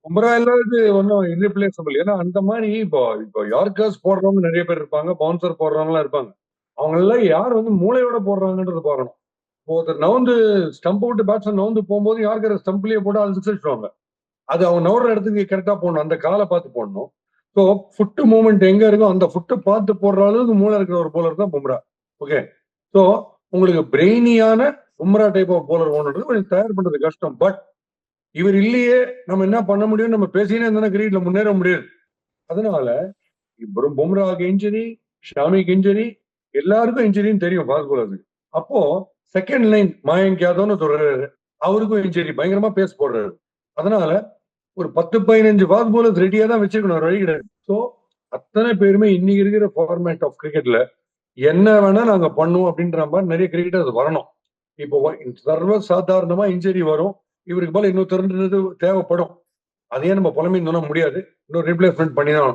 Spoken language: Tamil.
பும்ரா இல்லாதது ஒன்றும் irreplaceable. ஏன்னா அந்த மாதிரி இப்போ இப்போ யார்கர்ஸ் போடுறவங்க நிறைய பேர் இருப்பாங்க, பவுன்சர் போடுறவங்கலாம் இருப்பாங்க. அவங்க எல்லாம் யார் வந்து மூளையோட போடுறாங்கன்றத பார்க்கணும். இப்போ ஒருத்தர் நவுந்து ஸ்டம்ப் விட்டு பேட்ஸ்மேன் நவுந்து போகும்போது யாருக்கு ஸ்டம்ப்லயே போட்டு அது சிக்ஸ் அடிச்சுவாங்க. அது அவங்க நவுற இடத்துக்கு கரெக்டா போடணும், அந்த காலை பார்த்து போடணும். ஸோ ஃபுட் மூவ்மெண்ட் எங்க இருக்கோ அந்த ஃபுட்டை பார்த்து போடுற அளவுக்கு மூளை இருக்கிற ஒரு போலர் தான் பும்ரா. ஓகே. ஸோ உங்களுக்கு பிரெயினியான பும்ரா டைப் ஆஃப் போலர் ஒன்றுன்றது கொஞ்சம் தயார் பண்றது கஷ்டம். பட் இவர் இல்லையே நம்ம என்ன பண்ண முடியும், நம்ம பேசினே இருந்தா கிரிக்கெட்ல முன்னேற முடியாது. அதனால இப்போ பும்ராவுக்கு இன்ஜுரி, ஷாமிக்கு இன்ஜுரி, எல்லாருக்கும் இன்ஜுரின்னு தெரியும் ஃபாஸ்ட் போலருக்கு. அப்போ செகண்ட் லைன் மயங்க் யாதவ்னு சொல்றாரு, அவருக்கும் இன்ஜுரி, பயங்கரமா பேஸ் போடுறாரு. அதனால ஒரு 10-15 ஃபாஸ்ட் போலர்ஸ் ரெடியா தான் வச்சிருக்கணும், வழி கிடையாது. ஸோ அத்தனை பேருமே இன்னைக்கு இருக்கிற ஃபார்மேட் ஆஃப் கிரிக்கெட்ல என்ன வேணா நாங்க பண்ணுவோம் அப்படின்ற மாதிரி நிறைய கிரிக்கெட்டர்ஸ் வரணும். இப்போ சர்வ சாதாரணமா இன்ஜுரி வரும், இவருக்கு போல இன்னொருத்தர் தேவைப்படும். அதையே நம்ம புலம்பின்னு சொன்னா முடியாது, இன்னொரு ரீப்ளேஸ்மெண்ட் பண்ணி தான்